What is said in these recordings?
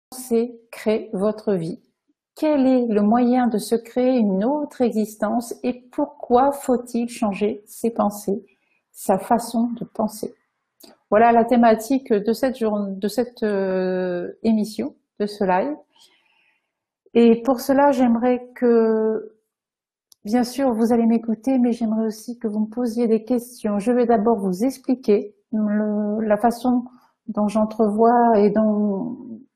pensée crée votre vie. Quel est le moyen de se créer une autre existence et pourquoi faut-il changer ses pensées, sa façon de penser? Voilà la thématique de cette émission, de ce live. Et pour cela, j'aimerais que, bien sûr, vous allez m'écouter, mais j'aimerais aussi que vous me posiez des questions. Je vais d'abord vous expliquer la façon dont j'entrevois et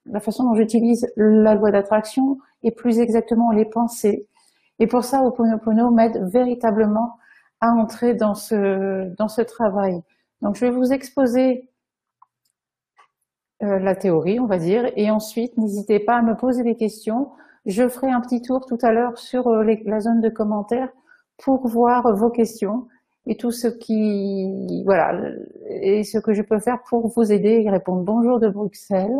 la façon dont j'utilise la loi d'attraction et plus exactement les pensées. Et pour ça, Ho'oponopono m'aide véritablement à entrer dans ce travail. Donc, je vais vous exposer la théorie, on va dire, et ensuite, n'hésitez pas à me poser des questions. Je ferai un petit tour tout à l'heure sur la zone de commentaires pour voir vos questions et tout ce qui, voilà, et ce que je peux faire pour vous aider et répondre. Bonjour de Bruxelles,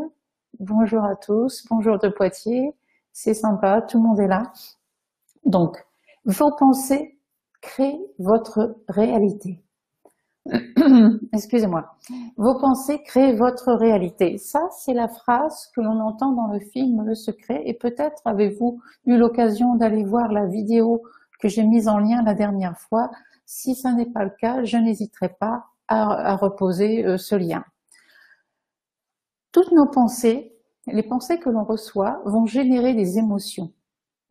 bonjour à tous, bonjour de Poitiers, c'est sympa, tout le monde est là. Donc, vos pensées créent votre réalité. Excusez-moi. Vos pensées créent votre réalité. Ça, c'est la phrase que l'on entend dans le film Le Secret. Et peut-être avez-vous eu l'occasion d'aller voir la vidéo que j'ai mise en lien la dernière fois. Si ça n'est pas le cas, je n'hésiterai pas à reposer ce lien. Toutes nos pensées, les pensées que l'on reçoit, vont générer des émotions.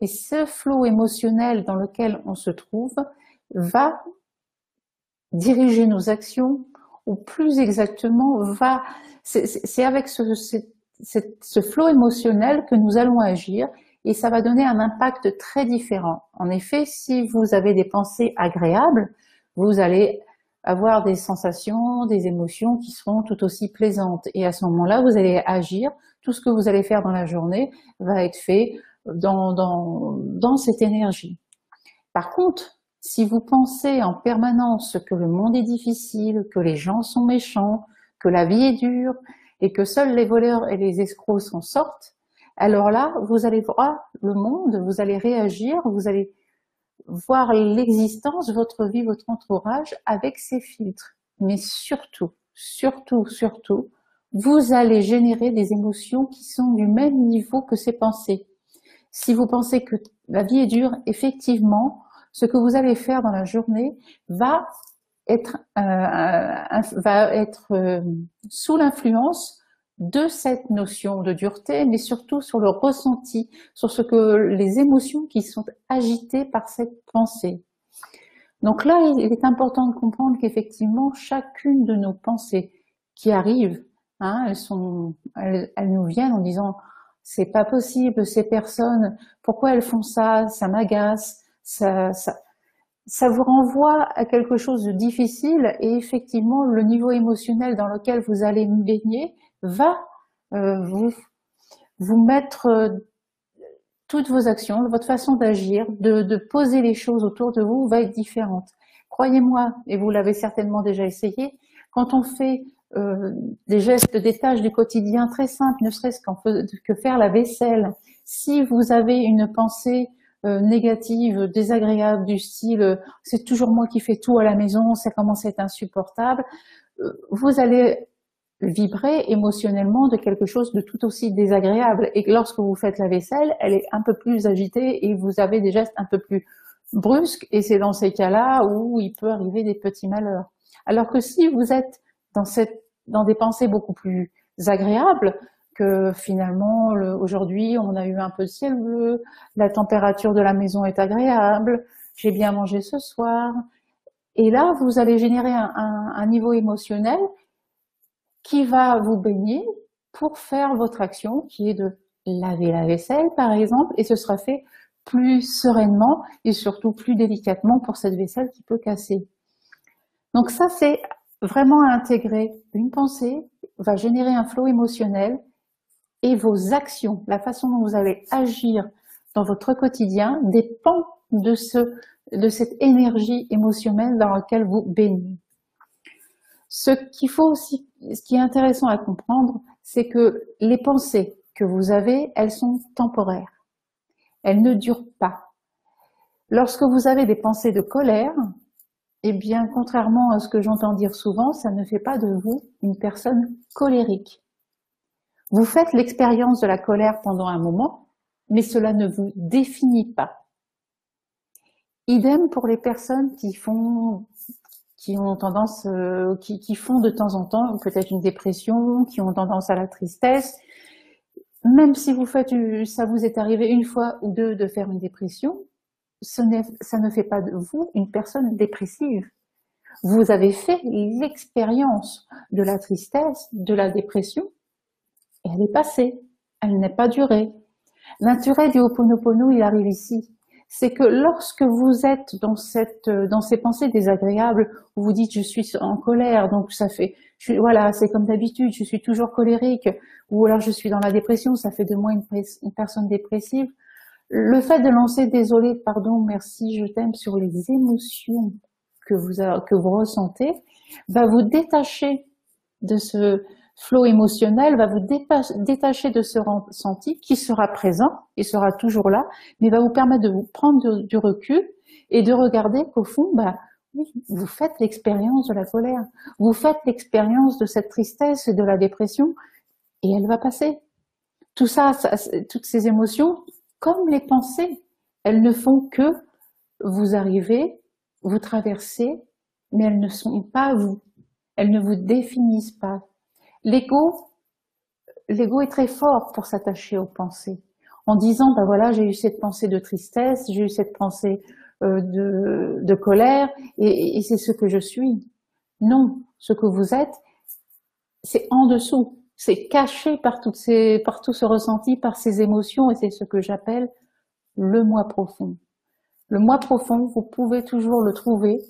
Et ce flot émotionnel dans lequel on se trouve va diriger nos actions, ou plus exactement, c'est avec ce flot émotionnel que nous allons agir, et ça va donner un impact très différent. En effet, si vous avez des pensées agréables, vous allez avoir des sensations, des émotions qui seront tout aussi plaisantes. Et à ce moment-là, vous allez agir. Tout ce que vous allez faire dans la journée va être fait dans cette énergie. Par contre, si vous pensez en permanence que le monde est difficile, que les gens sont méchants, que la vie est dure et que seuls les voleurs et les escrocs s'en sortent, alors là, vous allez voir le monde, vous allez réagir, vous allez voir l'existence, votre vie, votre entourage avec ces filtres. Mais surtout, surtout, surtout, vous allez générer des émotions qui sont du même niveau que ces pensées. Si vous pensez que la vie est dure, effectivement, ce que vous allez faire dans la journée va être sous l'influence de cette notion de dureté, mais surtout sur le ressenti, sur les émotions qui sont agitées par cette pensée. Donc là, il est important de comprendre qu'effectivement, chacune de nos pensées qui arrivent, hein, elles nous viennent en disant « c'est pas possible, ces personnes, pourquoi elles font ça, ça m'agace ». Ça vous renvoie à quelque chose de difficile et effectivement le niveau émotionnel dans lequel vous allez baigner va vous mettre toutes vos actions, votre façon d'agir, de poser les choses autour de vous va être différente. Croyez-moi, et vous l'avez certainement déjà essayé, quand on fait des gestes, des tâches du quotidien très simples, ne serait-ce que faire la vaisselle, si vous avez une pensée négative, désagréable du style c'est toujours moi qui fais tout à la maison, ça commence à être insupportable, vous allez vibrer émotionnellement de quelque chose de tout aussi désagréable. Et lorsque vous faites la vaisselle, elle est un peu plus agitée et vous avez des gestes un peu plus brusques. Et c'est dans ces cas-là où il peut arriver des petits malheurs. Alors que si vous êtes dans des pensées beaucoup plus agréables, que finalement aujourd'hui on a eu un peu de ciel bleu, la température de la maison est agréable, j'ai bien mangé ce soir, et là vous allez générer un niveau émotionnel qui va vous baigner pour faire votre action qui est de laver la vaisselle par exemple, et ce sera fait plus sereinement et surtout plus délicatement pour cette vaisselle qui peut casser. Donc ça c'est vraiment à intégrer. Une pensée va générer un flot émotionnel et vos actions, la façon dont vous allez agir dans votre quotidien dépend de cette énergie émotionnelle dans laquelle vous baignez. Ce qui est intéressant à comprendre, c'est que les pensées que vous avez, elles sont temporaires. Elles ne durent pas. Lorsque vous avez des pensées de colère, eh bien, contrairement à ce que j'entends dire souvent, ça ne fait pas de vous une personne colérique. Vous faites l'expérience de la colère pendant un moment, mais cela ne vous définit pas. Idem pour les personnes qui ont tendance, qui font de temps en temps peut-être une dépression, qui ont tendance à la tristesse. Même si ça vous est arrivé une fois ou deux de faire une dépression, ça ne fait pas de vous une personne dépressive. Vous avez fait l'expérience de la tristesse, de la dépression, et elle est passée, elle n'est pas durée. L'intérêt du Ho'oponopono, il arrive ici. C'est que lorsque vous êtes dans ces pensées désagréables, où vous dites je suis en colère, donc ça fait, voilà, c'est comme d'habitude, je suis toujours colérique, ou alors je suis dans la dépression, ça fait de moi une personne dépressive. Le fait de lancer désolé, pardon, merci, je t'aime sur les émotions que vous ressentez, va vous détacher de ce flow émotionnel, va vous détacher de ce ressenti qui sera présent, il sera toujours là, mais va vous permettre de vous prendre du recul et de regarder qu'au fond, oui, vous faites l'expérience de la colère, vous faites l'expérience de cette tristesse et de la dépression, et elle va passer. Tout ça, toutes ces émotions, comme les pensées, elles ne font que vous arriver, vous traverser, mais elles ne sont pas vous. Elles ne vous définissent pas. L'ego est très fort pour s'attacher aux pensées. En disant, voilà, j'ai eu cette pensée de tristesse, j'ai eu cette pensée de colère, et c'est ce que je suis. Non, ce que vous êtes, c'est en dessous. C'est caché par tout ce ressenti, par ces émotions, et c'est ce que j'appelle le moi profond. Le moi profond, vous pouvez toujours le trouver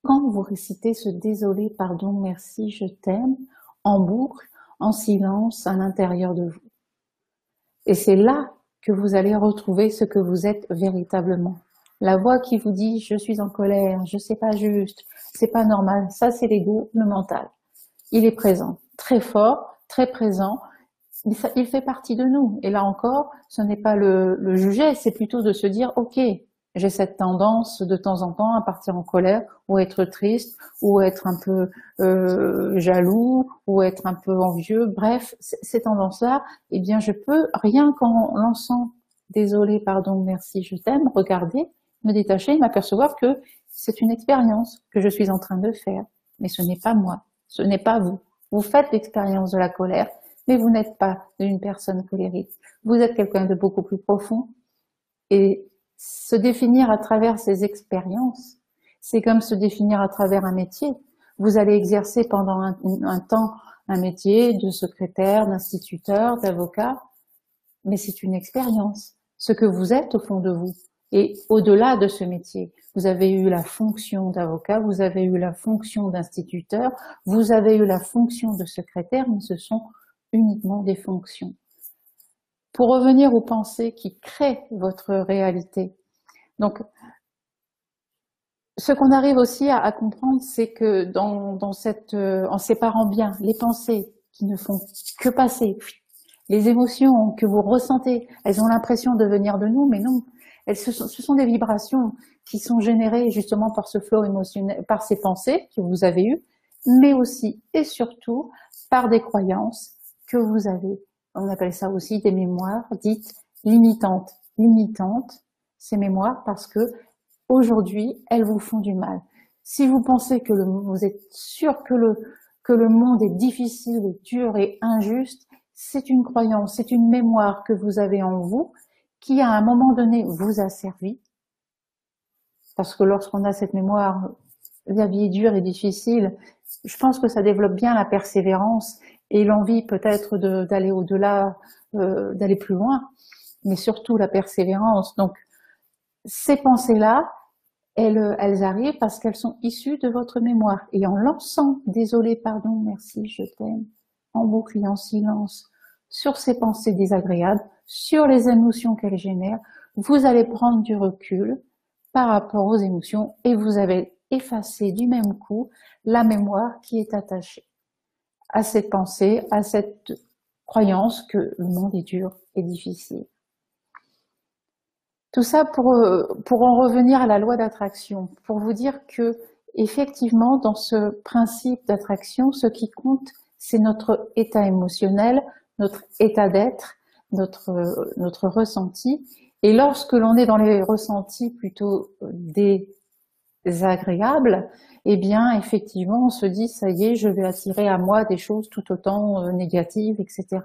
quand vous récitez ce désolé, pardon, merci, je t'aime, en boucle, en silence, à l'intérieur de vous. Et c'est là que vous allez retrouver ce que vous êtes véritablement. La voix qui vous dit « je suis en colère, je sais pas juste, c'est pas normal », ça c'est l'ego, le mental. Il est présent, très fort, très présent, mais ça, il fait partie de nous. Et là encore, ce n'est pas le juger, c'est plutôt de se dire « ok, j'ai cette tendance de temps en temps à partir en colère, ou être triste, ou être un peu jaloux, ou être un peu envieux. Bref, ces tendances-là, eh bien, je peux, rien qu'en lançant « désolé, pardon, merci, je t'aime », regarder, me détacher, m'apercevoir que c'est une expérience que je suis en train de faire. Mais ce n'est pas moi, ce n'est pas vous. Vous faites l'expérience de la colère, mais vous n'êtes pas une personne colérique. Vous êtes quelqu'un de beaucoup plus profond, et se définir à travers ces expériences, c'est comme se définir à travers un métier. Vous allez exercer pendant un temps un métier de secrétaire, d'instituteur, d'avocat, mais c'est une expérience, ce que vous êtes au fond de vous. Et au-delà de ce métier, vous avez eu la fonction d'avocat, vous avez eu la fonction d'instituteur, vous avez eu la fonction de secrétaire, mais ce sont uniquement des fonctions. Pour revenir aux pensées qui créent votre réalité. Donc, ce qu'on arrive aussi à comprendre, c'est que en séparant bien les pensées qui ne font que passer, les émotions que vous ressentez, elles ont l'impression de venir de nous, mais non, ce sont des vibrations qui sont générées justement par ce flot émotionnel, par ces pensées que vous avez eues, mais aussi et surtout par des croyances que vous avez. On appelle ça aussi des mémoires dites limitantes. Limitantes, ces mémoires, parce que aujourd'hui, elles vous font du mal. Si vous pensez que vous êtes sûr que le monde est difficile, et dur et injuste, c'est une croyance, c'est une mémoire que vous avez en vous, qui à un moment donné vous a servi. Parce que lorsqu'on a cette mémoire, la vie est dure et difficile, je pense que ça développe bien la persévérance et l'envie peut-être d'aller au-delà, d'aller plus loin, mais surtout la persévérance. Donc, ces pensées-là, elles arrivent parce qu'elles sont issues de votre mémoire. Et en lançant « désolé, pardon, merci, je t'aime », en boucle et en silence, sur ces pensées désagréables, sur les émotions qu'elles génèrent, vous allez prendre du recul par rapport aux émotions et vous avez effacé du même coup la mémoire qui est attachée à cette pensée, à cette croyance que le monde est dur et difficile. Tout ça pour en revenir à la loi d'attraction, pour vous dire que effectivement dans ce principe d'attraction, ce qui compte, c'est notre état émotionnel, notre état d'être, notre ressenti. Et lorsque l'on est dans les ressentis plutôt désagréables, eh bien, effectivement, on se dit, ça y est, je vais attirer à moi des choses tout autant négatives, etc.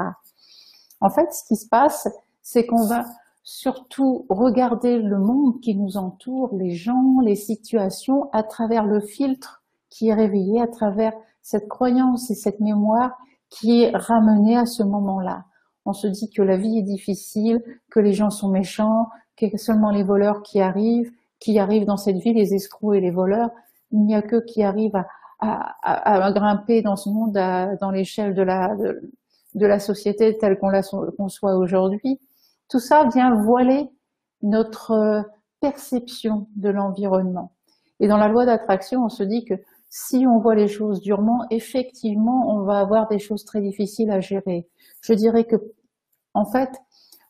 En fait, ce qui se passe, c'est qu'on va surtout regarder le monde qui nous entoure, les gens, les situations, à travers le filtre qui est réveillé, à travers cette croyance et cette mémoire qui est ramenée à ce moment-là. On se dit que la vie est difficile, que les gens sont méchants, que seulement les voleurs qui arrivent dans cette vie, les escrocs et les voleurs. Il n'y a qu'eux qui arrivent à grimper dans ce monde, dans l'échelle de la société telle qu'on la conçoit aujourd'hui. Tout ça vient voiler notre perception de l'environnement. Et dans la loi d'attraction, on se dit que si on voit les choses durement, effectivement, on va avoir des choses très difficiles à gérer. Je dirais que, en fait,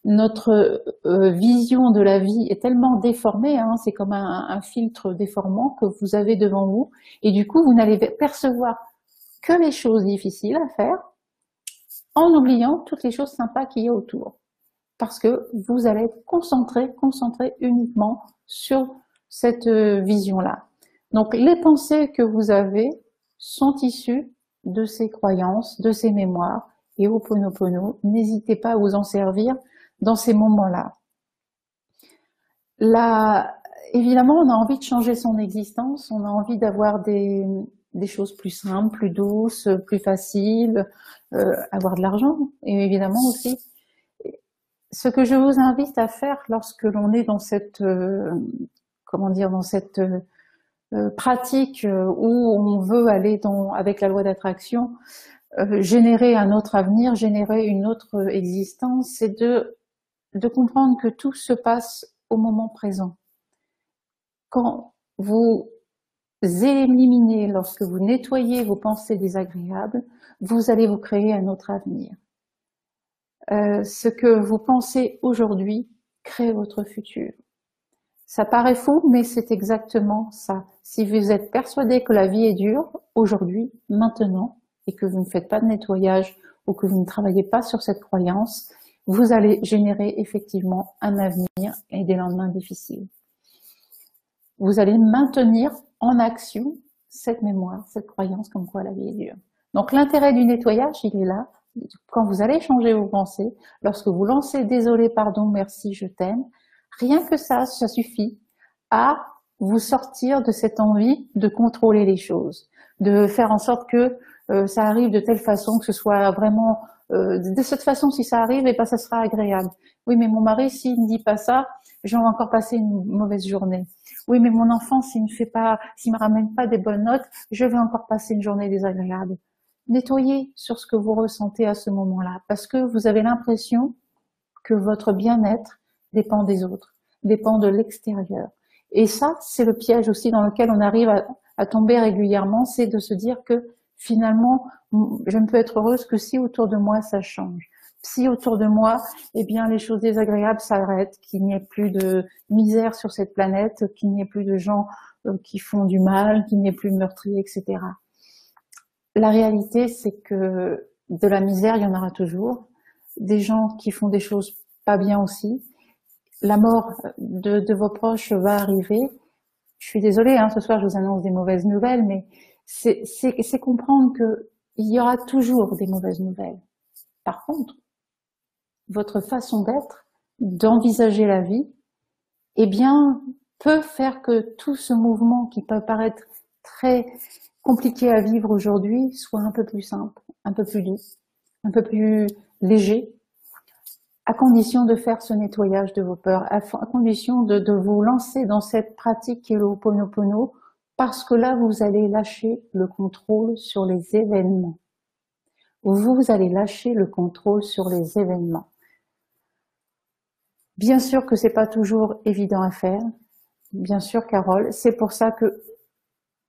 notre vision de la vie est tellement déformée, hein, c'est comme un filtre déformant que vous avez devant vous, et du coup, vous n'allez percevoir que les choses difficiles à faire, en oubliant toutes les choses sympas qu'il y a autour. Parce que vous allez être concentré uniquement sur cette vision-là. Donc, les pensées que vous avez sont issues de ces croyances, de ces mémoires, et Ho'oponopono, n'hésitez pas à vous en servir dans ces moments-là. Là, évidemment, on a envie de changer son existence, on a envie d'avoir des choses plus simples, plus douces, plus faciles, avoir de l'argent, et évidemment aussi. Ce que je vous invite à faire lorsque l'on est dans cette, comment dire, dans cette pratique où on veut aller avec la loi d'attraction, générer un autre avenir, générer une autre existence, c'est de comprendre que tout se passe au moment présent. Quand vous éliminez, lorsque vous nettoyez vos pensées désagréables, vous allez vous créer un autre avenir. Ce que vous pensez aujourd'hui crée votre futur. Ça paraît fou, mais c'est exactement ça. Si vous êtes persuadé que la vie est dure, aujourd'hui, maintenant, et que vous ne faites pas de nettoyage ou que vous ne travaillez pas sur cette croyance, vous allez générer effectivement un avenir et des lendemains difficiles. Vous allez maintenir en action cette mémoire, cette croyance comme quoi la vie est dure. Donc l'intérêt du nettoyage, il est là. Quand vous allez changer vos pensées, lorsque vous lancez désolé, pardon, merci, je t'aime, rien que ça suffit à vous sortir de cette envie de contrôler les choses, de faire en sorte que ça arrive de telle façon que ce soit vraiment de cette façon. Si ça arrive, et ben ça sera agréable. Oui, mais mon mari, s'il ne dit pas ça, je vais encore passer une mauvaise journée. Oui, mais mon enfant, s'il me ramène pas des bonnes notes, je vais encore passer une journée désagréable. Nettoyez sur ce que vous ressentez à ce moment-là, parce que vous avez l'impression que votre bien-être dépend des autres, dépend de l'extérieur. Et ça, c'est le piège aussi dans lequel on arrive à tomber régulièrement, c'est de se dire que finalement, je ne peux être heureuse que si autour de moi ça change. Si autour de moi, eh bien, les choses désagréables s'arrêtent, qu'il n'y ait plus de misère sur cette planète, qu'il n'y ait plus de gens qui font du mal, qu'il n'y ait plus de meurtriers, etc. La réalité, c'est que de la misère, il y en aura toujours. Des gens qui font des choses pas bien aussi. La mort de vos proches va arriver. Je suis désolée, hein, ce soir je vous annonce des mauvaises nouvelles, mais c'est comprendre que il y aura toujours des mauvaises nouvelles. Par contre, votre façon d'être, d'envisager la vie, eh bien, peut faire que tout ce mouvement qui peut paraître très compliqué à vivre aujourd'hui soit un peu plus simple, un peu plus doux, un peu plus léger, à condition de faire ce nettoyage de vos peurs, à condition de vous lancer dans cette pratique qui est le Ho'oponopono, parce que là, vous allez lâcher le contrôle sur les événements. Vous allez lâcher le contrôle sur les événements. Bien sûr que c'est pas toujours évident à faire. Bien sûr, Carole, c'est pour ça que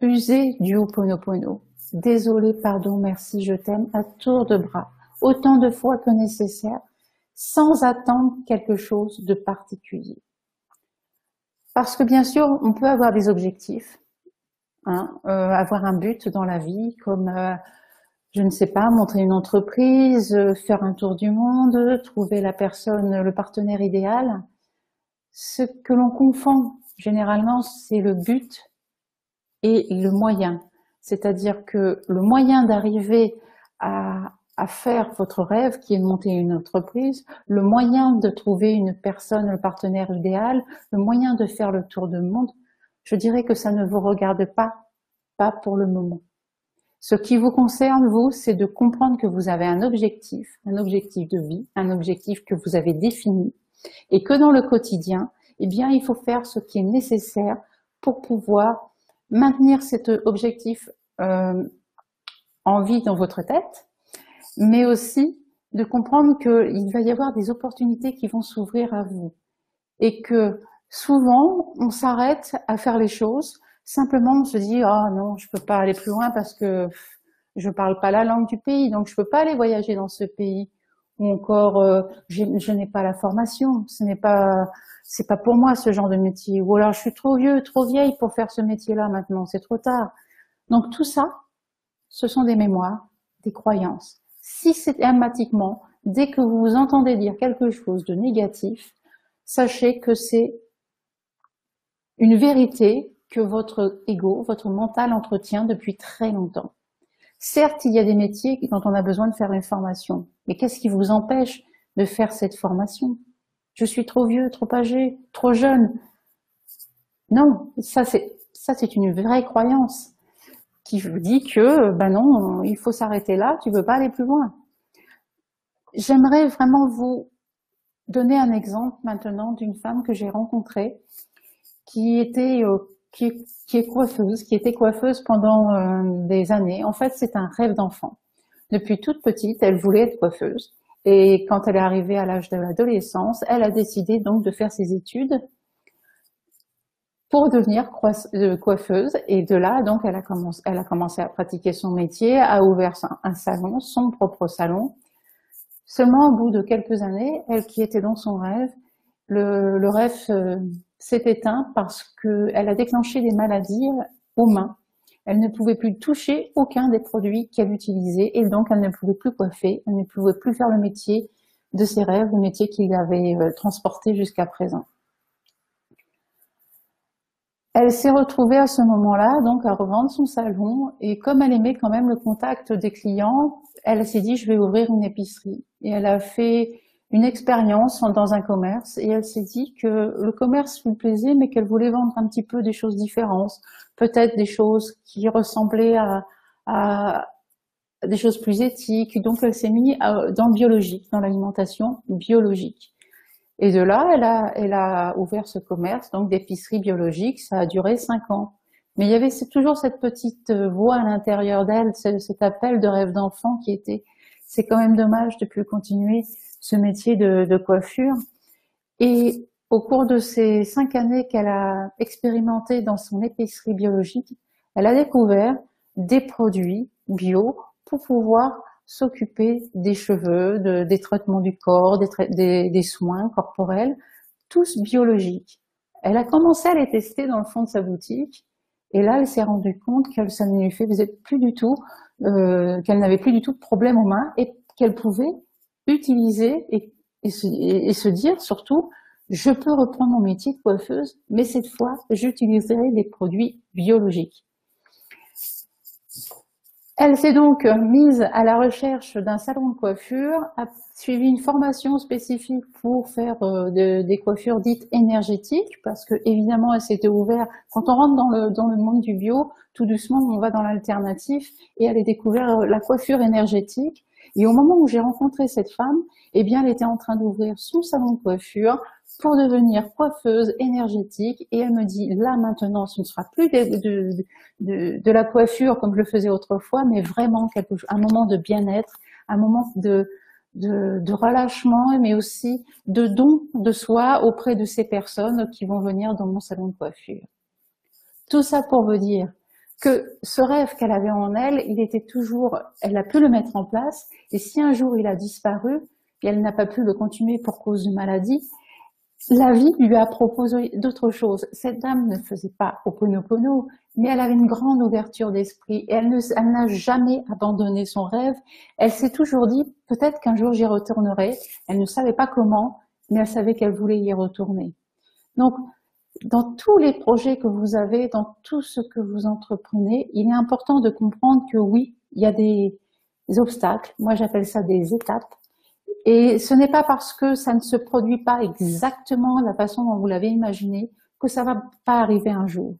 usez du Ho'oponopono. Désolé, pardon, merci, je t'aime, à tour de bras, autant de fois que nécessaire, sans attendre quelque chose de particulier. Parce que bien sûr, on peut avoir des objectifs, hein, avoir un but dans la vie, comme je ne sais pas, monter une entreprise, faire un tour du monde, trouver la personne, le partenaire idéal. Ce que l'on confond généralement, c'est le but et le moyen. C'est-à-dire que le moyen d'arriver à faire votre rêve, qui est de monter une entreprise, le moyen de trouver une personne, le partenaire idéal, le moyen de faire le tour du monde, je dirais que ça ne vous regarde pas pour le moment. Ce qui vous concerne, vous, c'est de comprendre que vous avez un objectif de vie, un objectif que vous avez défini, et que dans le quotidien, eh bien, il faut faire ce qui est nécessaire pour pouvoir maintenir cet objectif en vie dans votre tête, mais aussi de comprendre qu'il va y avoir des opportunités qui vont s'ouvrir à vous. Et que souvent, on s'arrête à faire les choses, simplement on se dit « Ah non, je peux pas aller plus loin parce que je parle pas la langue du pays, donc je peux pas aller voyager dans ce pays. » Ou encore « Je n'ai pas la formation, c'est pas pour moi ce genre de métier. » Ou alors « Je suis trop vieux, trop vieille pour faire ce métier-là maintenant, c'est trop tard. » Donc tout ça, ce sont des mémoires, des croyances. Systématiquement, dès que vous entendez dire quelque chose de négatif, sachez que c'est une vérité que votre ego, votre mental entretient depuis très longtemps. Certes, il y a des métiers dont on a besoin de faire une formation, mais qu'est-ce qui vous empêche de faire cette formation? Je suis trop vieux, trop âgé, trop jeune. Non, ça c'est une vraie croyance qui vous dit que, ben non, il faut s'arrêter là, tu ne peux pas aller plus loin. J'aimerais vraiment vous donner un exemple maintenant d'une femme que j'ai rencontrée qui était coiffeuse pendant des années. En fait, c'est un rêve d'enfant. Depuis toute petite, elle voulait être coiffeuse. Et quand elle est arrivée à l'âge de l'adolescence, elle a décidé donc de faire ses études pour devenir coiffeuse. Et de là, donc, elle a commencé à pratiquer son métier, a ouvert un salon, son propre salon. Seulement, au bout de quelques années, elle qui était dans son rêve, le rêve s'est éteint parce qu'elle a déclenché des maladies aux mains. Elle ne pouvait plus toucher aucun des produits qu'elle utilisait et donc elle ne pouvait plus coiffer, elle ne pouvait plus faire le métier de ses rêves, le métier qui l'avait transporté jusqu'à présent. Elle s'est retrouvée à ce moment-là donc à revendre son salon et comme elle aimait quand même le contact des clients, elle s'est dit je vais ouvrir une épicerie et elle a fait une expérience dans un commerce et elle s'est dit que le commerce lui plaisait mais qu'elle voulait vendre un petit peu des choses différentes, peut-être des choses qui ressemblaient à des choses plus éthiques, donc elle s'est mise dans le biologique, dans l'alimentation biologique. Et de là, elle a ouvert ce commerce, donc d'épicerie biologique, ça a duré 5 ans. Mais il y avait toujours cette petite voix à l'intérieur d'elle, cet appel de rêve d'enfant qui était, c'est quand même dommage de plus continuer ce métier de coiffure. Et au cours de ces 5 années qu'elle a expérimenté dans son épicerie biologique, elle a découvert des produits bio pour pouvoir s'occuper des cheveux, des traitements du corps, des soins corporels, tous biologiques. Elle a commencé à les tester dans le fond de sa boutique et là elle s'est rendue compte que ça ne lui faisait plus du tout, qu'elle n'avait plus du tout de problème aux mains et qu'elle pouvait utiliser et se dire surtout je peux reprendre mon métier de coiffeuse mais cette fois j'utiliserai des produits biologiques. Elle s'est donc mise à la recherche d'un salon de coiffure, a suivi une formation spécifique pour faire des coiffures dites énergétiques, parce que évidemment elle s'était ouverte. Quand on rentre dans le monde du bio, tout doucement on va dans l'alternatif et elle a découvert la coiffure énergétique. Et au moment où j'ai rencontré cette femme, eh bien elle était en train d'ouvrir son salon de coiffure pour devenir coiffeuse énergétique et elle me dit là maintenant ce ne sera plus de la coiffure comme je le faisais autrefois mais vraiment un moment de bien-être, un moment de relâchement mais aussi de don de soi auprès de ces personnes qui vont venir dans mon salon de coiffure. Tout ça pour vous dire que ce rêve qu'elle avait en elle, il était toujours, elle a pu le mettre en place et si un jour il a disparu et elle n'a pas pu le continuer pour cause de maladie, la vie lui a proposé d'autres choses. Cette dame ne faisait pas Ho'oponopono, mais elle avait une grande ouverture d'esprit et elle n'a jamais abandonné son rêve. Elle s'est toujours dit, peut-être qu'un jour j'y retournerai. Elle ne savait pas comment, mais elle savait qu'elle voulait y retourner. Donc, dans tous les projets que vous avez, dans tout ce que vous entreprenez, il est important de comprendre que oui, il y a des obstacles. Moi, j'appelle ça des étapes. Et ce n'est pas parce que ça ne se produit pas exactement de la façon dont vous l'avez imaginé que ça va pas arriver un jour.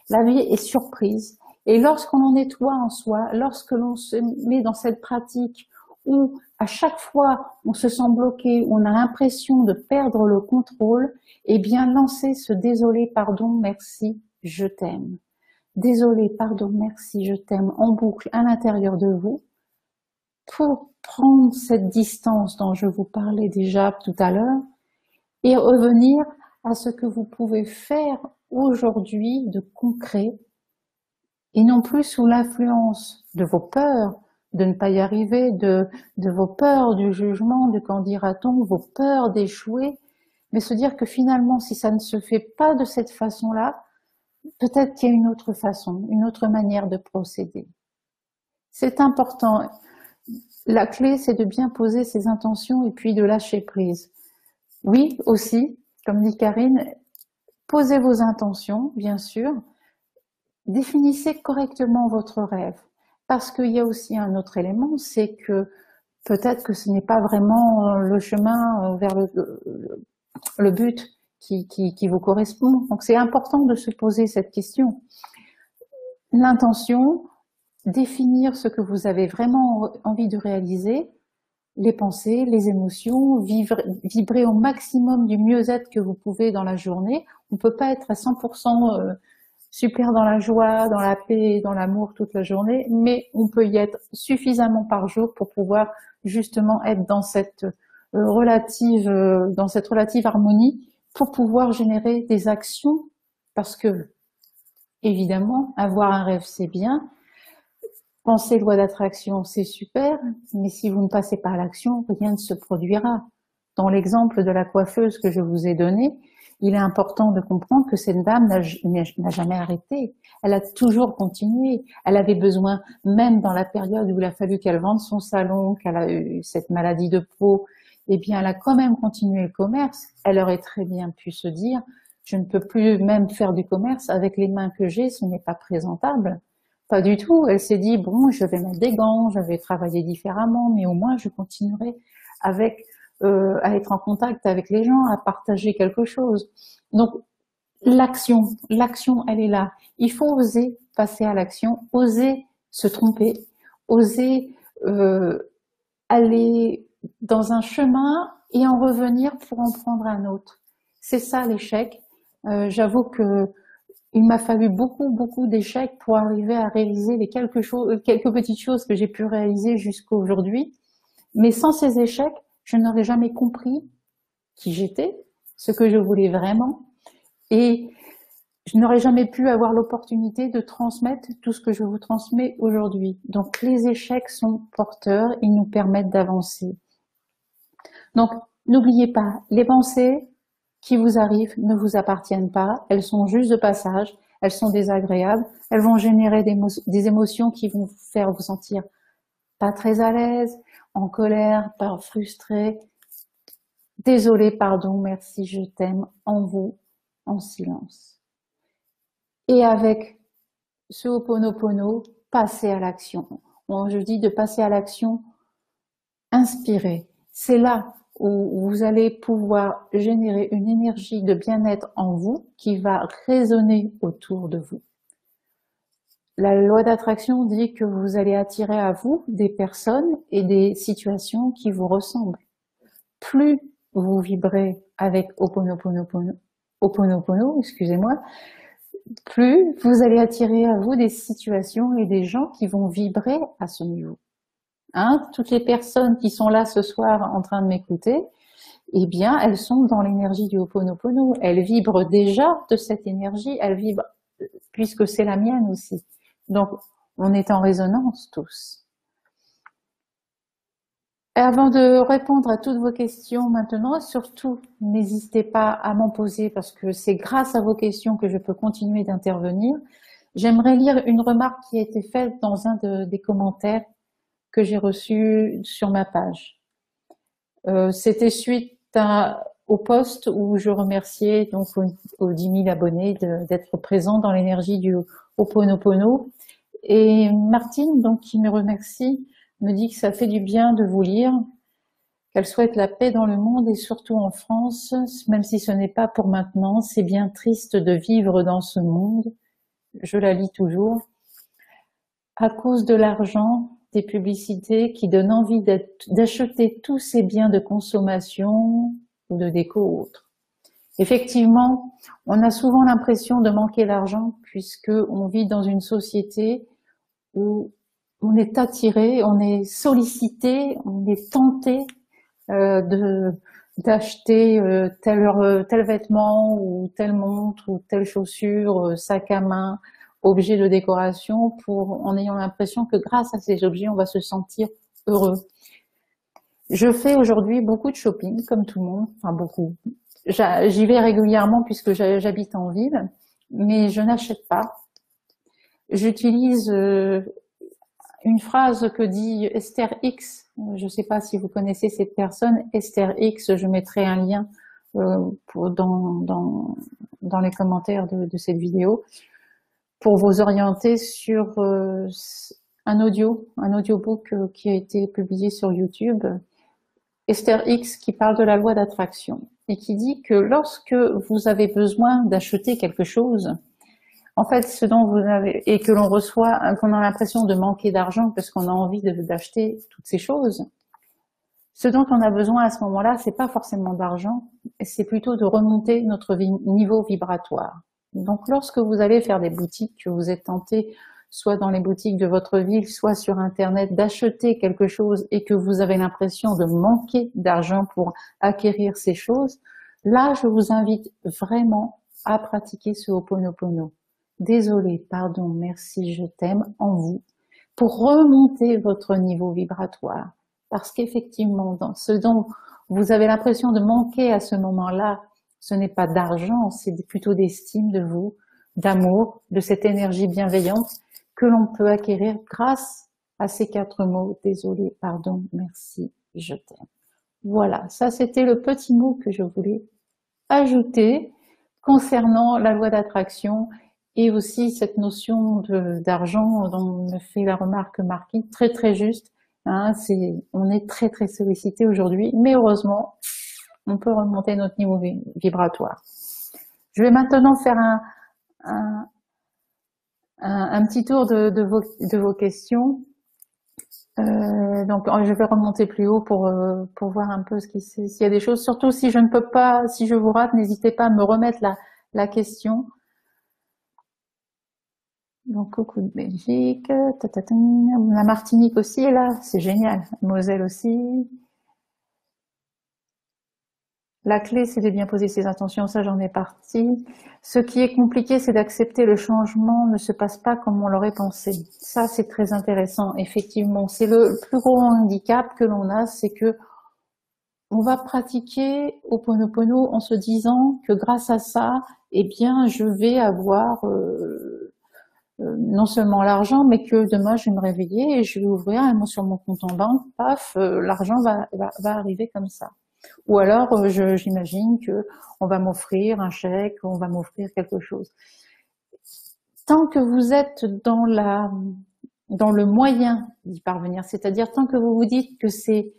La vie est surprise. Et lorsqu'on en nettoie en soi, lorsque l'on se met dans cette pratique où à chaque fois on se sent bloqué, on a l'impression de perdre le contrôle, eh bien lancez ce désolé, pardon, merci, je t'aime. Désolé, pardon, merci, je t'aime en boucle à l'intérieur de vous pour prendre cette distance dont je vous parlais déjà tout à l'heure et revenir à ce que vous pouvez faire aujourd'hui de concret et non plus sous l'influence de vos peurs de ne pas y arriver, de vos peurs du jugement, de qu'en dira-t-on, vos peurs d'échouer, mais se dire que finalement, si ça ne se fait pas de cette façon-là, peut-être qu'il y a une autre façon, une autre manière de procéder. C'est important. La clé, c'est de bien poser ses intentions et puis de lâcher prise. Oui, aussi, comme dit Karine, posez vos intentions, bien sûr. Définissez correctement votre rêve. Parce qu'il y a aussi un autre élément, c'est que peut-être que ce n'est pas vraiment le chemin vers le but qui vous correspond. Donc c'est important de se poser cette question. L'intention, définir ce que vous avez vraiment envie de réaliser, les pensées, les émotions, vibrer au maximum du mieux-être que vous pouvez dans la journée. On ne peut pas être à 100% super dans la joie, dans la paix, dans l'amour toute la journée, mais on peut y être suffisamment par jour pour pouvoir justement être dans cette relative harmonie pour pouvoir générer des actions, parce que évidemment avoir un rêve c'est bien, penser loi d'attraction c'est super, mais si vous ne passez pas à l'action, rien ne se produira. Dans l'exemple de la coiffeuse que je vous ai donné, il est important de comprendre que cette dame n'a jamais arrêté. Elle a toujours continué. Elle avait besoin, même dans la période où il a fallu qu'elle vende son salon, qu'elle a eu cette maladie de peau, eh bien, elle a quand même continué le commerce. Elle aurait très bien pu se dire, je ne peux plus même faire du commerce avec les mains que j'ai, ce n'est pas présentable. Pas du tout. Elle s'est dit, bon, je vais mettre des gants, je vais travailler différemment, mais au moins je continuerai avec à être en contact avec les gens, à partager quelque chose. Donc l'action, elle est là. Il faut oser passer à l'action, oser se tromper, oser aller dans un chemin et en revenir pour en prendre un autre. C'est ça l'échec. J'avoue que il m'a fallu beaucoup d'échecs pour arriver à réaliser les quelques petites choses que j'ai pu réaliser jusqu'à aujourd'hui. Mais sans ces échecs, je n'aurais jamais compris qui j'étais, ce que je voulais vraiment, et je n'aurais jamais pu avoir l'opportunité de transmettre tout ce que je vous transmets aujourd'hui. Donc les échecs sont porteurs, ils nous permettent d'avancer. Donc n'oubliez pas, les pensées qui vous arrivent ne vous appartiennent pas, elles sont juste de passage, elles sont désagréables, elles vont générer des émotions qui vont vous faire vous sentir pas très à l'aise, en colère, pas frustré, désolé, pardon, merci, je t'aime, en vous, en silence. Et avec ce Ho'oponopono, passez à l'action. Je dis de passer à l'action, inspirez. C'est là où vous allez pouvoir générer une énergie de bien-être en vous qui va résonner autour de vous. La loi d'attraction dit que vous allez attirer à vous des personnes et des situations qui vous ressemblent. Plus vous vibrez avec Ho'oponopono, excusez-moi, plus vous allez attirer à vous des situations et des gens qui vont vibrer à ce niveau. Toutes les personnes qui sont là ce soir en train de m'écouter, eh bien, elles sont dans l'énergie du Ho'oponopono. Elles vibrent déjà de cette énergie, elles vibrent, puisque c'est la mienne aussi. Donc, on est en résonance tous. Et avant de répondre à toutes vos questions maintenant, surtout, n'hésitez pas à m'en poser parce que c'est grâce à vos questions que je peux continuer d'intervenir. J'aimerais lire une remarque qui a été faite dans un des commentaires que j'ai reçus sur ma page. C'était suite au post où je remerciais donc aux 10 000 abonnés d'être présents dans l'énergie du Ho'oponopono. Et Martine, donc, qui me remercie, me dit que ça fait du bien de vous lire, qu'elle souhaite la paix dans le monde et surtout en France, même si ce n'est pas pour maintenant. C'est bien triste de vivre dans ce monde. Je la lis toujours. À cause de l'argent, des publicités qui donnent envie d'acheter tous ces biens de consommation ou de déco ou autres. Effectivement, on a souvent l'impression de manquer d'argent puisque on vit dans une société où on est attiré, on est sollicité, on est tenté d'acheter tel vêtement ou telle montre ou telle chaussure, sac à main, objet de décoration, en ayant l'impression que grâce à ces objets, on va se sentir heureux. Je fais aujourd'hui beaucoup de shopping, comme tout le monde, enfin beaucoup. J'y vais régulièrement puisque j'habite en ville, mais je n'achète pas. J'utilise une phrase que dit Esther X. Je ne sais pas si vous connaissez cette personne, Esther X. Je mettrai un lien dans les commentaires de cette vidéo pour vous orienter sur un audiobook qui a été publié sur YouTube. Esther X qui parle de la loi d'attraction et qui dit que lorsque vous avez besoin d'acheter quelque chose, en fait, ce dont vous avez, et que l'on reçoit, qu'on a l'impression de manquer d'argent parce qu'on a envie d'acheter toutes ces choses, ce dont on a besoin à ce moment-là, c'est pas forcément d'argent, c'est plutôt de remonter notre niveau vibratoire. Donc, lorsque vous allez faire des boutiques, que vous êtes tenté, soit dans les boutiques de votre ville, soit sur Internet, d'acheter quelque chose et que vous avez l'impression de manquer d'argent pour acquérir ces choses, là, je vous invite vraiment à pratiquer ce Ho'oponopono. Désolé, pardon, merci, je t'aime en vous, pour remonter votre niveau vibratoire. Parce qu'effectivement, dans ce dont vous avez l'impression de manquer à ce moment-là, ce n'est pas d'argent, c'est plutôt d'estime de vous, d'amour, de cette énergie bienveillante que l'on peut acquérir grâce à ces 4 mots. Désolé, pardon, merci, je t'aime. Voilà, ça c'était le petit mot que je voulais ajouter concernant la loi d'attraction et aussi cette notion d'argent dont me fait la remarque Marquis, très très juste. Hein, on est très très sollicité aujourd'hui, mais heureusement, on peut remonter notre niveau vibratoire. Je vais maintenant faire un petit tour de vos questions. Donc, je vais remonter plus haut pour voir un peu s'il y a des choses. Surtout si je ne peux pas, si je vous rate, n'hésitez pas à me remettre la question. Donc, coucou de Belgique, la Martinique aussi est là, c'est génial. Moselle aussi. La clé, c'est de bien poser ses intentions, ça j'en ai parti. Ce qui est compliqué, c'est d'accepter le changement ne se passe pas comme on l'aurait pensé. Ça, c'est très intéressant, effectivement. C'est le plus gros handicap que l'on a, c'est que on va pratiquer Ho'oponopono en se disant que grâce à ça, eh bien, je vais avoir non seulement l'argent, mais que demain je vais me réveiller et je vais ouvrir un mot sur mon compte en banque, paf, l'argent va arriver comme ça. Ou alors, j'imagine que on va m'offrir un chèque, on va m'offrir quelque chose. Tant que vous êtes dans le moyen d'y parvenir, c'est-à-dire tant que vous vous dites que c'est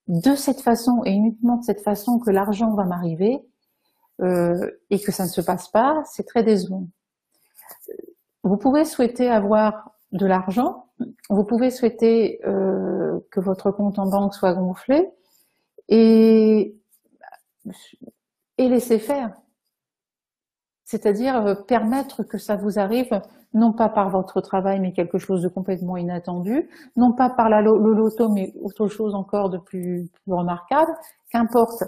de cette façon et uniquement de cette façon que l'argent va m'arriver et que ça ne se passe pas, c'est très décevant. Vous pouvez souhaiter avoir de l'argent, vous pouvez souhaiter que votre compte en banque soit gonflé et laisser faire. C'est-à-dire permettre que ça vous arrive, non pas par votre travail, mais quelque chose de complètement inattendu, non pas par le loto, mais autre chose encore de plus remarquable, qu'importe.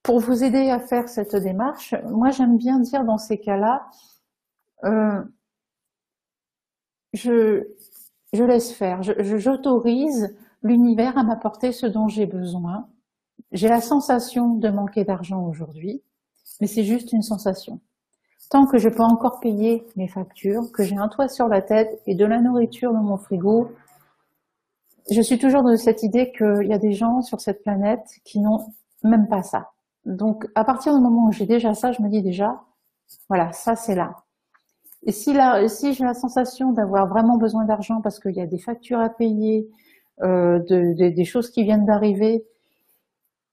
Pour vous aider à faire cette démarche, moi j'aime bien dire dans ces cas-là, je laisse faire, j'autorise l'univers à m'apporter ce dont j'ai besoin. J'ai la sensation de manquer d'argent aujourd'hui, mais c'est juste une sensation. Tant que je peux encore payer mes factures, que j'ai un toit sur la tête et de la nourriture dans mon frigo, je suis toujours de cette idée qu'il y a des gens sur cette planète qui n'ont même pas ça. Donc, à partir du moment où j'ai déjà ça, je me dis déjà, voilà, ça c'est là. Et si j'ai la sensation d'avoir vraiment besoin d'argent parce qu'il y a des factures à payer, des choses qui viennent d'arriver,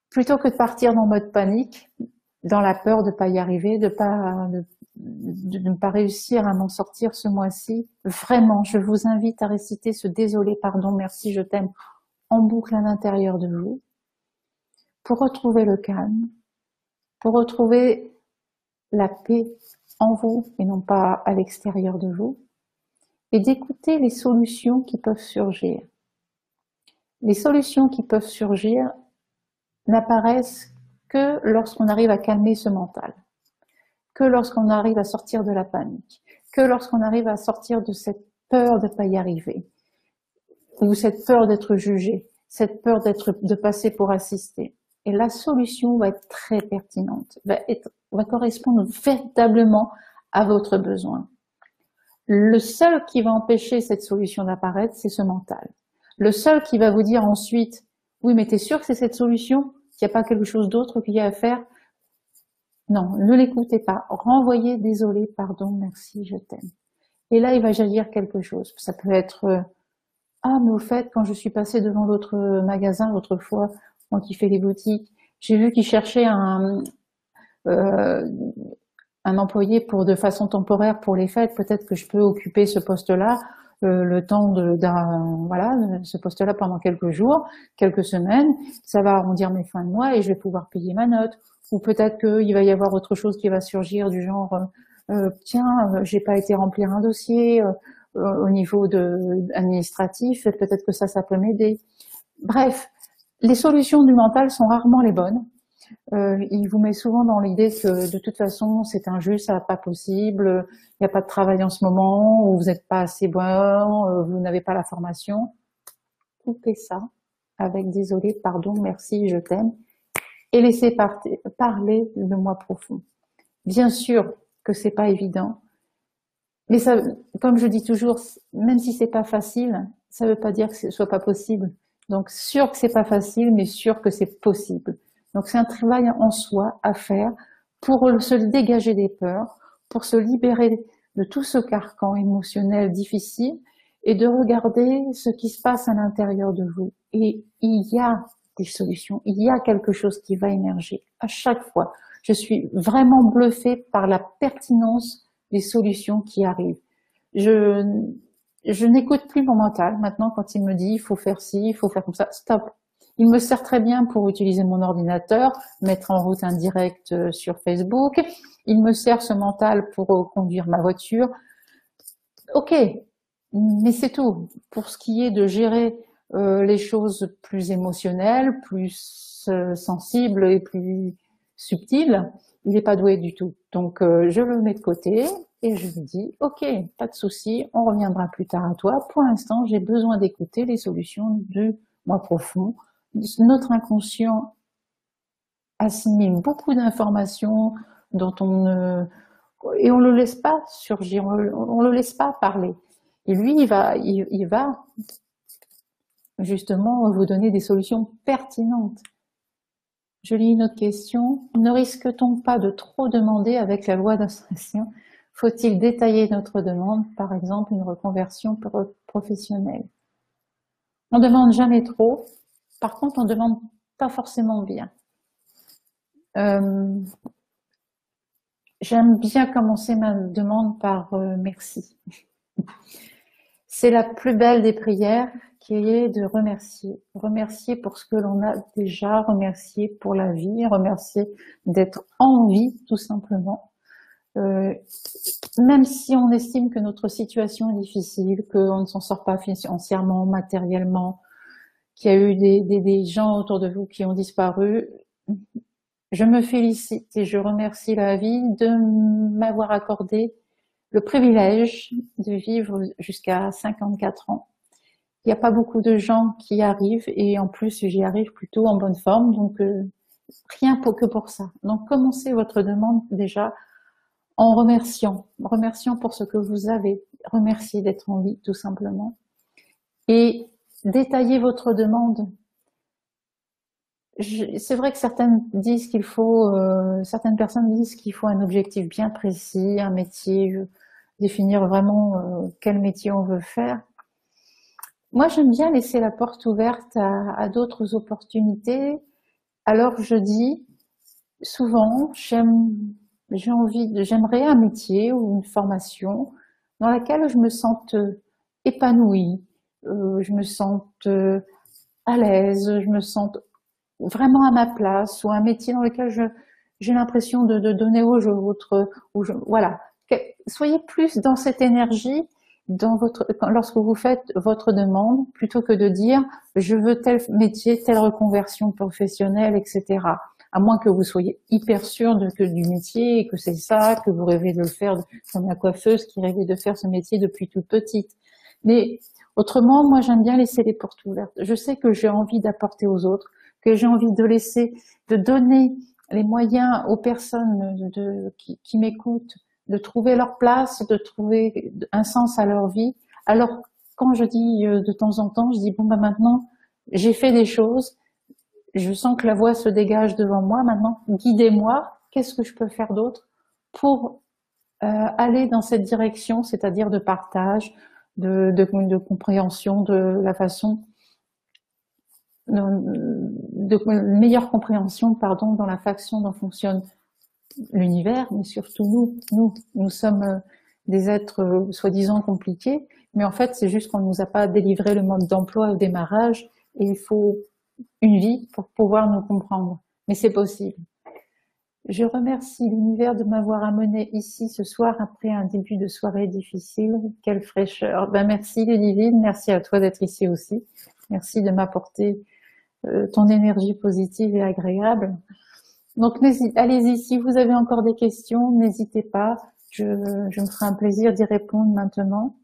plutôt que de partir dans mode panique, dans la peur de pas y arriver, de ne pas réussir à m'en sortir ce mois-ci, vraiment, je vous invite à réciter ce désolé, pardon, merci, je t'aime en boucle à l'intérieur de vous, pour retrouver le calme, pour retrouver la paix en vous et non pas à l'extérieur de vous, et d'écouter les solutions qui peuvent surgir. Les solutions qui peuvent surgir n'apparaissent que lorsqu'on arrive à calmer ce mental, que lorsqu'on arrive à sortir de la panique, que lorsqu'on arrive à sortir de cette peur de ne pas y arriver, ou cette peur d'être jugé, cette peur de passer pour assister. Et la solution va être très pertinente, va correspondre véritablement à votre besoin. Le seul qui va empêcher cette solution d'apparaître, c'est ce mental. Le seul qui va vous dire ensuite, oui, mais t'es sûr que c'est cette solution, qu'il n'y a pas quelque chose d'autre qu'il y a à faire? Non, ne l'écoutez pas. Renvoyez, désolé, pardon, merci, je t'aime. Et là, il va jaillir quelque chose. Ça peut être, ah, mais au fait, quand je suis passée devant l'autre magasin l'autre fois, moi qui fais les boutiques, j'ai vu qu'ils cherchaient un employé de façon temporaire pour les fêtes. Peut-être que je peux occuper ce poste-là, le temps voilà, ce poste-là pendant quelques jours, quelques semaines. Ça va arrondir mes fins de mois et je vais pouvoir payer ma note. Ou peut-être qu'il va y avoir autre chose qui va surgir du genre, tiens, j'ai pas été remplir un dossier au niveau administratif, peut-être que ça peut m'aider. Bref, les solutions du mental sont rarement les bonnes. Il vous met souvent dans l'idée que de toute façon c'est injuste, ça n'est pas possible, il n'y a pas de travail en ce moment, ou vous n'êtes pas assez bon, vous n'avez pas la formation. Coupez ça avec désolé, pardon, merci, je t'aime, et laissez parler le moi profond. Bien sûr que c'est pas évident, mais ça, comme je dis toujours, même si c'est pas facile, ça veut pas dire que ce soit pas possible. Donc sûr que c'est pas facile, mais sûr que c'est possible. Donc c'est un travail en soi à faire pour se dégager des peurs, pour se libérer de tout ce carcan émotionnel difficile et de regarder ce qui se passe à l'intérieur de vous. Et il y a des solutions, il y a quelque chose qui va émerger à chaque fois. Je suis vraiment bluffée par la pertinence des solutions qui arrivent. Je n'écoute plus mon mental maintenant quand il me dit il faut faire ci, il faut faire comme ça, stop. Il me sert très bien pour utiliser mon ordinateur, mettre en route un direct sur Facebook. Il me sert ce mental pour conduire ma voiture. Ok, mais c'est tout. Pour ce qui est de gérer les choses plus émotionnelles, plus sensibles et plus subtiles, il n'est pas doué du tout. Donc je le mets de côté et je lui dis ok, pas de souci, on reviendra plus tard à toi. Pour l'instant, j'ai besoin d'écouter les solutions du moi profond. Notre inconscient assimile beaucoup d'informations dont et on le laisse pas surgir, on le laisse pas parler. Et lui, il va justement vous donner des solutions pertinentes. Je lis une autre question. Ne risque-t-on pas de trop demander avec la loi d'attraction? Faut-il détailler notre demande, par exemple une reconversion professionnelle? On demande jamais trop. Par contre, on demande pas forcément bien. J'aime bien commencer ma demande par merci. C'est la plus belle des prières qui est de remercier. Remercier pour ce que l'on a déjà, remercier pour la vie, remercier d'être en vie tout simplement. Même si on estime que notre situation est difficile, qu'on ne s'en sort pas financièrement, matériellement, qu'il y a eu des gens autour de vous qui ont disparu, je me félicite et je remercie la vie de m'avoir accordé le privilège de vivre jusqu'à 54 ans. Il n'y a pas beaucoup de gens qui y arrivent et en plus j'y arrive plutôt en bonne forme, donc rien que pour ça. Donc commencez votre demande déjà en remerciant pour ce que vous avez, remercier d'être en vie tout simplement, et détailler votre demande. C'est vrai que certaines personnes disent qu'il faut un objectif bien précis, un métier, définir vraiment quel métier on veut faire. Moi, j'aime bien laisser la porte ouverte à d'autres opportunités. Alors je dis souvent, j'aimerais un métier ou une formation dans laquelle je me sente épanouie, je me sente à l'aise, je me sente vraiment à ma place, ou un métier dans lequel j'ai l'impression de donner aux autres, voilà. Soyez plus dans cette énergie lorsque vous faites votre demande, plutôt que de dire je veux tel métier, telle reconversion professionnelle, etc. À moins que vous soyez hyper sûr du métier et que c'est ça, que vous rêvez de le faire comme la coiffeuse qui rêvait de faire ce métier depuis toute petite. Mais autrement, moi j'aime bien laisser les portes ouvertes. Je sais que j'ai envie d'apporter aux autres, que j'ai envie de donner les moyens aux personnes qui m'écoutent, de trouver leur place, de trouver un sens à leur vie. Alors, quand je dis de temps en temps, je dis bon bah maintenant, j'ai fait des choses, je sens que la voie se dégage devant moi, maintenant guidez-moi, qu'est-ce que je peux faire d'autre pour aller dans cette direction, c'est-à-dire de partage, de compréhension de la façon, de meilleure compréhension, pardon, dans la façon dont fonctionne l'univers, mais surtout nous sommes des êtres soi-disant compliqués, mais en fait c'est juste qu'on ne nous a pas délivré le mode d'emploi au démarrage, et il faut une vie pour pouvoir nous comprendre, mais c'est possible. Je remercie l'univers de m'avoir amené ici ce soir après un début de soirée difficile. Quelle fraîcheur. Ben merci Ludivine, merci à toi d'être ici aussi. Merci de m'apporter ton énergie positive et agréable. Donc allez-y, si vous avez encore des questions, n'hésitez pas, je me ferai un plaisir d'y répondre maintenant.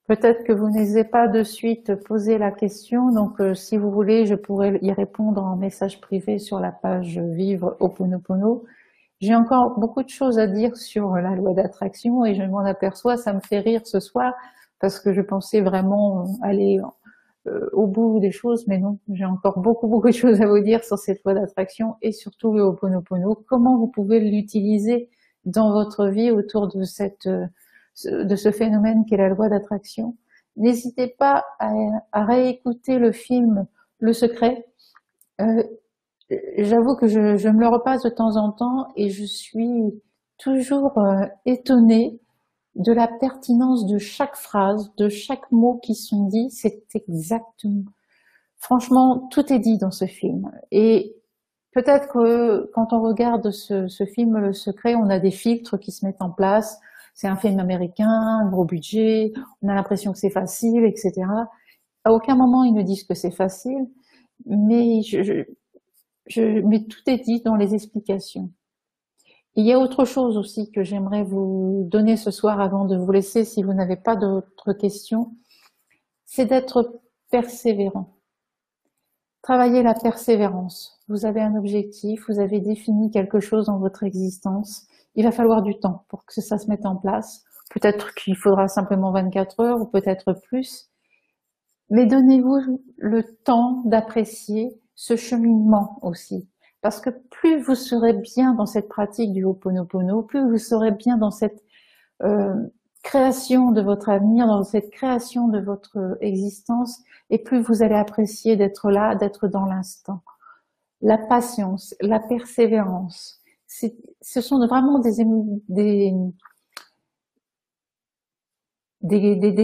Peut-être que vous n'osez pas de suite poser la question, donc si vous voulez, je pourrais y répondre en message privé sur la page Vivre Ho'oponopono. J'ai encore beaucoup de choses à dire sur la loi d'attraction et je m'en aperçois, ça me fait rire ce soir parce que je pensais vraiment aller au bout des choses, mais non, j'ai encore beaucoup de choses à vous dire sur cette loi d'attraction et surtout le Ho'oponopono, comment vous pouvez l'utiliser dans votre vie autour de ce phénomène qu'est la loi d'attraction. N'hésitez pas à réécouter le film Le Secret. J'avoue que je me le repasse de temps en temps et je suis toujours étonnée de la pertinence de chaque phrase, de chaque mot qui sont dits. C'est exactement... Franchement, tout est dit dans ce film. Et peut-être que quand on regarde ce film Le Secret, on a des filtres qui se mettent en place. C'est un film américain, gros budget, on a l'impression que c'est facile, etc. À aucun moment ils ne disent que c'est facile, mais mais tout est dit dans les explications. Il y a autre chose aussi que j'aimerais vous donner ce soir avant de vous laisser, si vous n'avez pas d'autres questions, c'est d'être persévérant. Travaillez la persévérance. Vous avez un objectif, vous avez défini quelque chose dans votre existence. Il va falloir du temps pour que ça se mette en place. Peut-être qu'il faudra simplement 24 heures ou peut-être plus. Mais donnez-vous le temps d'apprécier ce cheminement aussi. Parce que plus vous serez bien dans cette pratique du Ho'oponopono, plus vous serez bien dans cette création de votre avenir, dans cette création de votre existence, et plus vous allez apprécier d'être là, d'être dans l'instant. La patience, la persévérance, ce sont vraiment des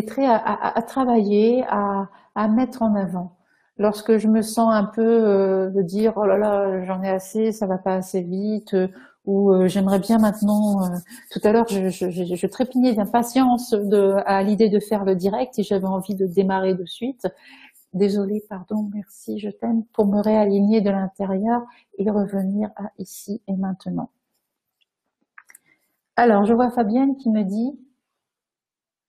traits à travailler, à mettre en avant. Lorsque je me sens un peu de dire oh là là j'en ai assez, ça va pas assez vite, ou j'aimerais bien maintenant. Tout à l'heure je trépignais d'impatience à l'idée de faire le direct et j'avais envie de démarrer de suite. Désolée, pardon, merci, je t'aime, pour me réaligner de l'intérieur et revenir à ici et maintenant. Alors je vois Fabienne qui me dit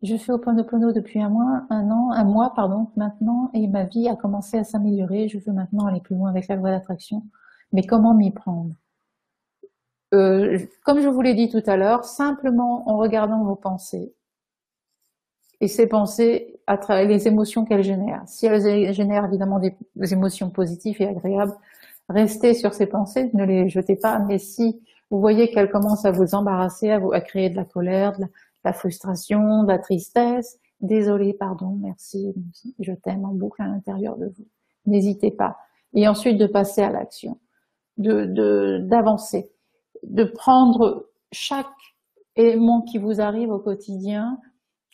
Je fais Ho'oponopono depuis un mois, pardon, maintenant, et ma vie a commencé à s'améliorer. Je veux maintenant aller plus loin avec la loi d'attraction. Mais comment m'y prendre? Comme je vous l'ai dit tout à l'heure, simplement en regardant vos pensées. Et ces pensées, à travers les émotions qu'elles génèrent. Si elles génèrent évidemment des émotions positives et agréables, restez sur ces pensées, ne les jetez pas. Mais si vous voyez qu'elles commencent à vous embarrasser, à créer de la colère, de la frustration, de la tristesse, désolé, pardon, merci, je t'aime en boucle à l'intérieur de vous. N'hésitez pas. Et ensuite de passer à l'action, d'avancer, de prendre chaque élément qui vous arrive au quotidien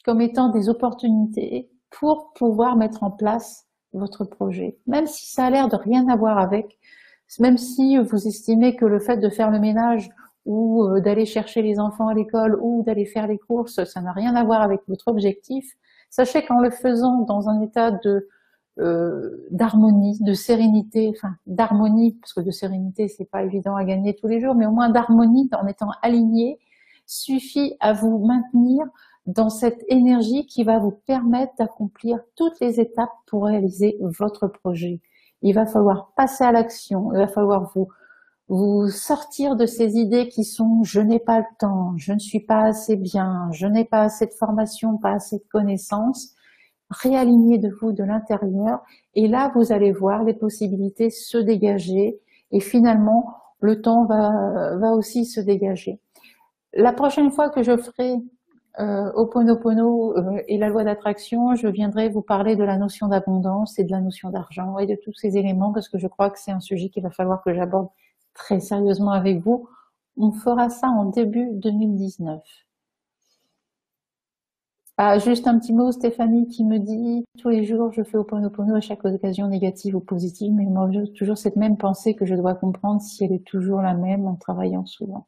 comme étant des opportunités pour pouvoir mettre en place votre projet. Même si ça a l'air de rien avoir avec, même si vous estimez que le fait de faire le ménage ou d'aller chercher les enfants à l'école ou d'aller faire les courses, ça n'a rien à voir avec votre objectif, sachez qu'en le faisant dans un état d'harmonie, de sérénité, enfin d'harmonie, parce que de sérénité c'est pas évident à gagner tous les jours, mais au moins d'harmonie en étant aligné, suffit à vous maintenir dans cette énergie qui va vous permettre d'accomplir toutes les étapes pour réaliser votre projet. Il va falloir passer à l'action, il va falloir vous sortir de ces idées qui sont « je n'ai pas le temps, je ne suis pas assez bien, je n'ai pas assez de formation, pas assez de connaissances », réaligner de vous de l'intérieur et là vous allez voir les possibilités se dégager et finalement le temps va aussi se dégager. La prochaine fois que je ferai Ho'oponopono et la loi d'attraction, je viendrai vous parler de la notion d'abondance et de la notion d'argent et de tous ces éléments parce que je crois que c'est un sujet qu'il va falloir que j'aborde très sérieusement avec vous. On fera ça en début 2019. Ah, juste un petit mot, Stéphanie qui me dit « Tous les jours, je fais Ho'oponopono à chaque occasion négative ou positive, mais moi, j'ai toujours cette même pensée que je dois comprendre si elle est toujours la même en travaillant souvent. »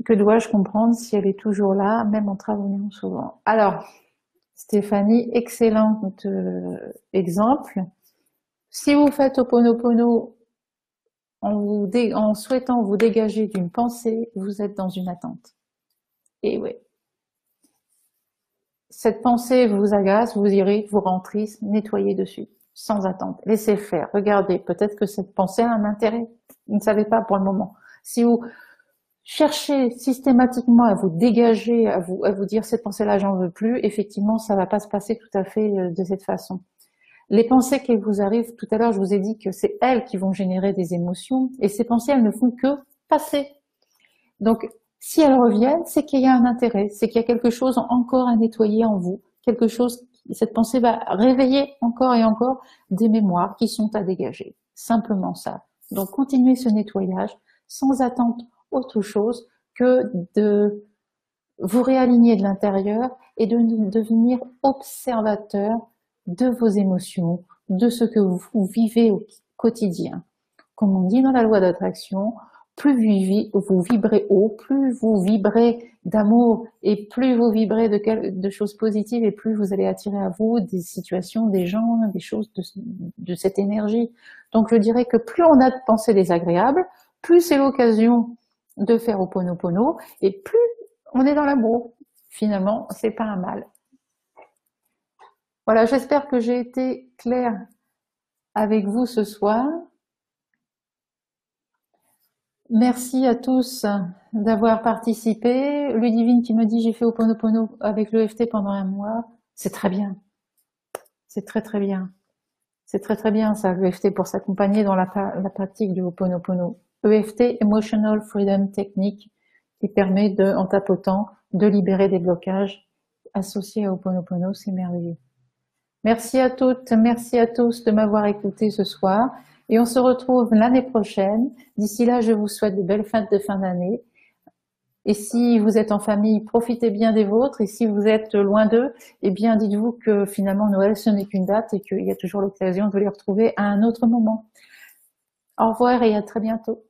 Que dois-je comprendre si elle est toujours là, même en travaillant souvent? Alors, Stéphanie, excellent exemple. Si vous faites Ho'oponopono en souhaitant vous dégager d'une pensée, vous êtes dans une attente. Et oui. Cette pensée vous agace, vous irez, vous rentrez, nettoyez dessus, sans attente. Laissez faire, regardez, peut-être que cette pensée a un intérêt. Vous ne savez pas pour le moment. Si vous cherchez systématiquement à vous dégager, à vous dire cette pensée-là, j'en veux plus, effectivement, ça va pas se passer tout à fait de cette façon. Les pensées qui vous arrivent, tout à l'heure, je vous ai dit que c'est elles qui vont générer des émotions, et ces pensées, elles ne font que passer. Donc, si elles reviennent, c'est qu'il y a un intérêt, c'est qu'il y a quelque chose encore à nettoyer en vous, quelque chose, cette pensée va réveiller encore et encore des mémoires qui sont à dégager. Simplement ça. Donc, continuez ce nettoyage sans attendre autre chose que de vous réaligner de l'intérieur et de devenir observateur de vos émotions, de ce que vous vivez au quotidien. Comme on dit dans la loi d'attraction, plus vous vibrez haut, plus vous vibrez d'amour et plus vous vibrez de choses positives et plus vous allez attirer à vous des situations, des gens, des choses de cette énergie. Donc je dirais que plus on a de pensées désagréables, plus c'est l'occasion de faire Ho'oponopono et plus on est dans l'amour. Finalement, c'est pas un mal. Voilà, j'espère que j'ai été claire avec vous ce soir. Merci à tous d'avoir participé. Ludivine qui me dit j'ai fait Ho'oponopono avec l'EFT pendant un mois. C'est très bien. C'est très très bien. C'est très très bien ça, l'EFT, pour s'accompagner dans la pratique du Ho'oponopono. EFT, Emotional Freedom Technique, qui permet en tapotant, de libérer des blocages associés à Ho'oponopono. C'est merveilleux. Merci à toutes, merci à tous de m'avoir écouté ce soir. Et on se retrouve l'année prochaine. D'ici là, je vous souhaite de belles fêtes de fin d'année. Et si vous êtes en famille, profitez bien des vôtres. Et si vous êtes loin d'eux, eh bien, dites-vous que finalement, Noël, ce n'est qu'une date et qu'il y a toujours l'occasion de les retrouver à un autre moment. Au revoir et à très bientôt.